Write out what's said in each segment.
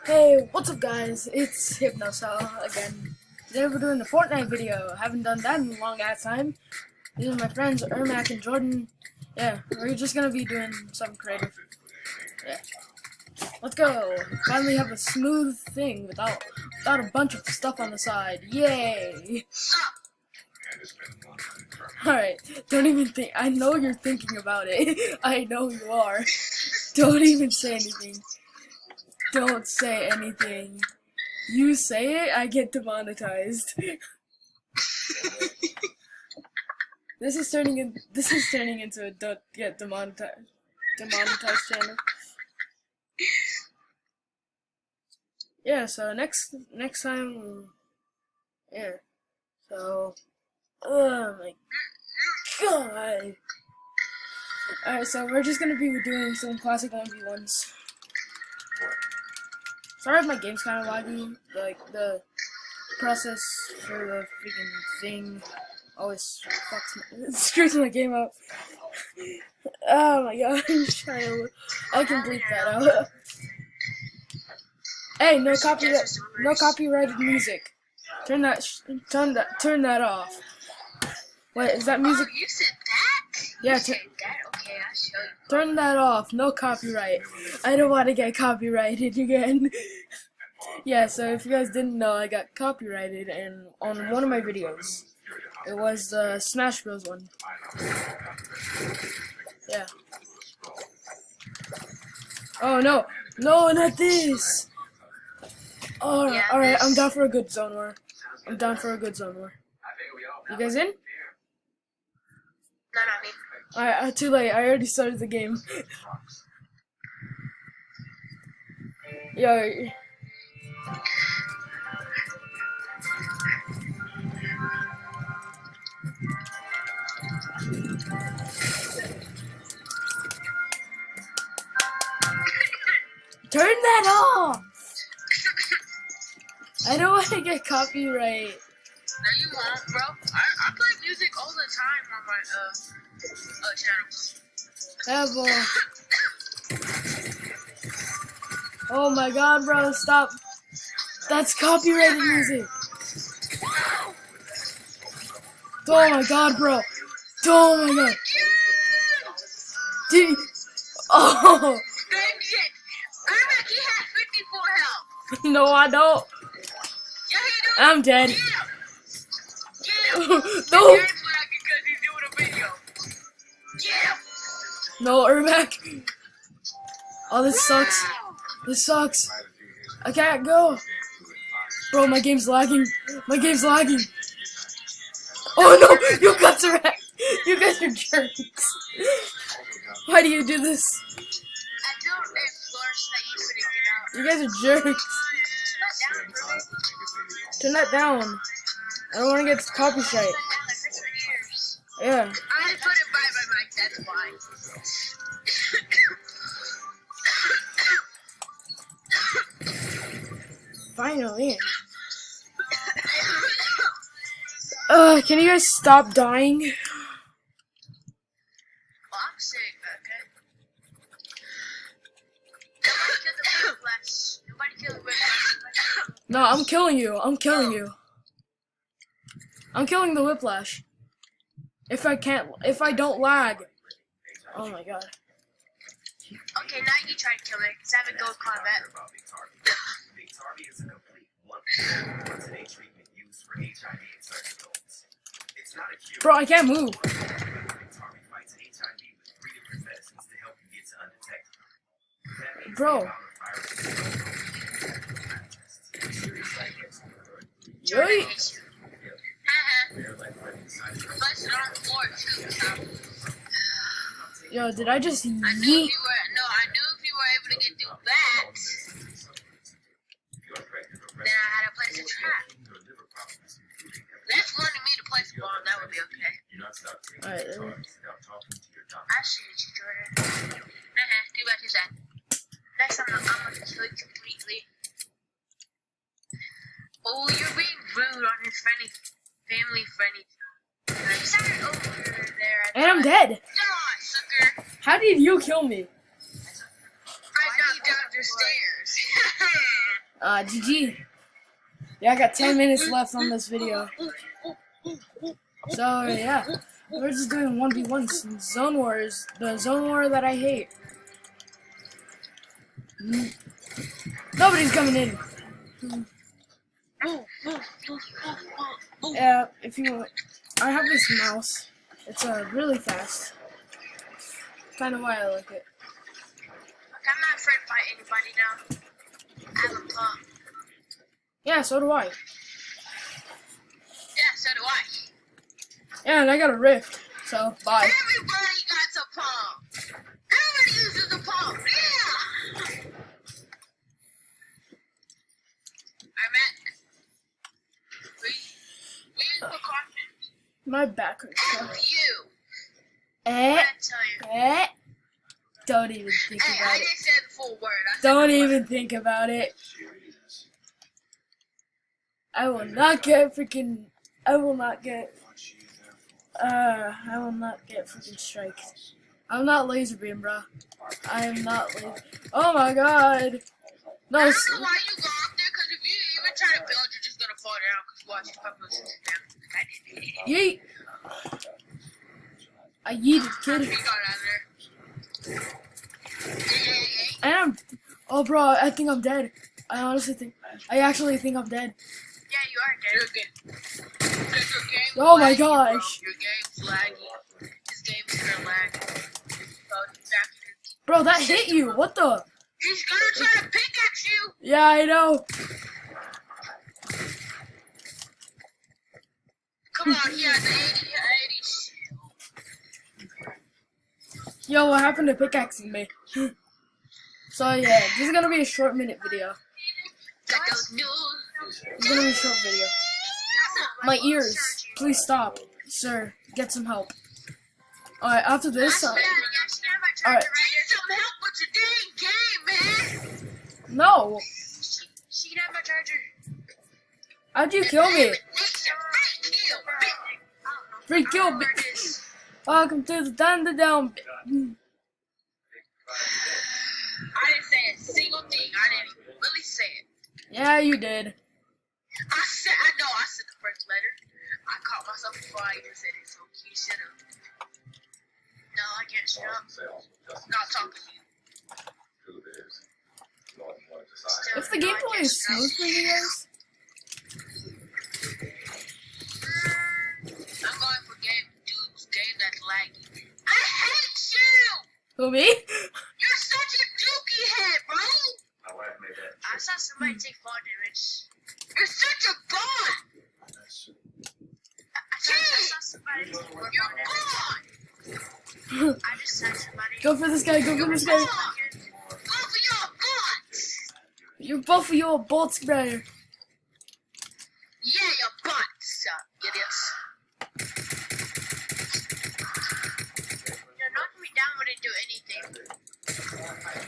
Hey, what's up guys? It's HypnoCell again. Today we're doing a Fortnite video. Haven't done that in a long ass time. These are my friends Ermac and Jordan. Yeah, we're just gonna be doing something creative. Yeah. Let's go. Finally have a smooth thing without a bunch of stuff on the side. Yay! Alright, don't even think. I know you're thinking about it. I know you are. Don't even say anything. Don't say anything. You say it, I get demonetized. This is turning into a don't get demonetized channel. Yeah, so next time, yeah. So, oh my god. Alright, so we're just gonna be doing some classic 1v1s. Sorry if my game's kind of laggy. Like, the process for the freaking thing always screws my game up. Oh my god, I can bleep that out. Hey, no copyrighted music. Turn that off. Wait, is that music? Oh, you said that? Yeah, you said that? Okay, I'll show you. Turn that off. No copyright. I don't want to get copyrighted again. Yeah, so if you guys didn't know, I got copyrighted on one of my videos. It was the Smash Bros. One. Yeah. Oh no. No, not this! Oh, Yeah, alright, I'm this. down for a good zone war. You guys in? No, not me. Alright, too late. I already started the game. Yo. Turn that off! I don't want to get copyright. No, you won't, bro. I play music all the time on my channel. Oh my god, bro, stop. That's copyrighted music. Oh my god, bro. Oh my god. Dude. Oh. Ermac, he had 54 health. No, I don't. Yeah, he do. I'm dead. Get him. No. He's lagging because he's doing a video. Get him. No, Ermac. Oh, this sucks. This sucks. I can't go. Bro, my game's lagging. My game's lagging. Oh no, you guys are jerks. Why do you do this? I don't enforce that you couldn't get out. You guys are jerks. Turn that down. I don't want to get copyright. Yeah. I put it by my mic, that's why. Finally. Can you guys stop dying? Well, I'm sick, okay? Nobody kill the whiplash. No, I'm killing you. I'm killing you. I'm killing the whiplash. If I don't lag. Oh my god. Okay, now you try to kill it, because I have a gold combat. Biktarvy is a complete once-a-day treatment used for HIV in certain adults. It's not a cure. Bro, I can't move. Biktarvy fights HIV with 3 different medicines to help you get to undetected. That means Bro. the amount of viruses Yoi. Busted on the floor, too. Yo, did I just I knew yeet? if you were able to get through that, then I had to place a trap. That's wanting me to place a bomb, that would be okay. Alright. I shoot you, Jordan. Too bad he's that. Next time I'm gonna kill you completely. Oh, you're being rude on his family friendly. I'm sorry over there. And I'm dead. Come on, sucker. How did you kill me? I knocked down your stairs. GG. Yeah, I got 10 minutes left on this video. So, yeah. We're just doing 1v1 Zone Wars. The Zone War that I hate. Nobody's coming in. Yeah, if you... I have this mouse. It's really fast. Kind of why I like it. Look, I'm not afraid to fight anybody now. I have a pump. Yeah, so do I. Yeah, so do I. Yeah, and I got a rift. So, bye. Everybody got a pump. Everybody uses a pump. Yeah. I'm at. We use precautions. My back hurts. F you. Eh, I tell you. eh. Don't even think Hey, I about it. didn't say the full word. I said Don't the even word. think about it. I will not get freaking. I will not get freaking strike. I'm not laser beam, bro. I am not laser. Oh my god. No. I don't know why you go up there, because if you even try to build, you're just gonna fall down. Because watch, if I push it down, I did. Yeet. I yeeted, He kid. got out of there. And I'm. Oh, bro, I think I'm dead. I actually think I'm dead. Yeah, you are dead. Your game Oh my laggy, bro. gosh. Your game's laggy. This game's gonna lag. So he's back in his- Bro, that hit you. What the? He's gonna try to pickaxe you. Yeah, I know. Come on, he has 80. Yo, what happened to pickaxing me? So yeah, this is gonna be a short minute video. Got those news. It's gonna be a short video. My ears, please stop, sir. Get some help. Alright, after this, Alright. Alright. Need some help with your dang game, man. no. She can have my charger. How'd you kill me? Free kill, Where it is. welcome to the Thunderdome. I didn't say a single thing. I didn't really say it. Yeah, you did. I said the first letter. I caught myself before I even said it, so you should have. No, I can't shut up. Not talking to you. Still If the no, I gameplay can't is shut up. smooth for you guys, I'm going for dude's game that's laggy. I hate you! who me? You're such a dookie head, bro! My wife made that I saw somebody take fall damage. You're such a god! I saw somebody take fall damage. You're gone! I just saw somebody. Go for this guy. Go for this guy. Go for your guts! You're both of you a bolt sprayer. Yeah, your butts, idiots. You're knocking me down wouldn't do anything.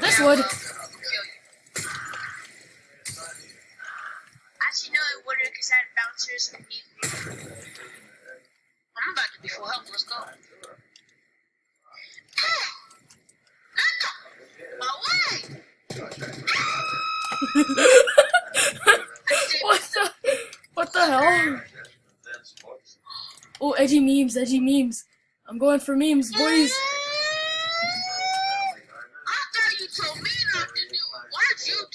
This Yeah, would. well, kill you. Actually, no, it wouldn't because I had bouncers and need me. I'm about to be full health. Let's go. My way! What the hell? Oh, edgy memes, edgy memes. I'm going for memes, boys. I thought you told me not to do it. Why'd you do it?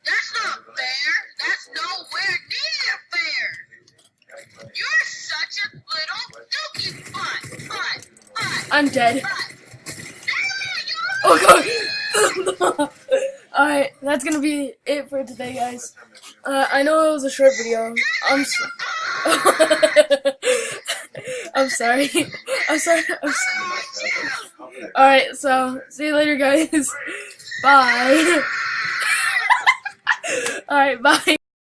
That's not fair. That's nowhere near fair. You're such a little dookie butt. I'm dead. Butt. Oh god. Alright, that's gonna be it for today, guys. I know it was a short video. I'm sorry. I'm sorry. Alright, so see you later, guys. Bye. Alright, bye.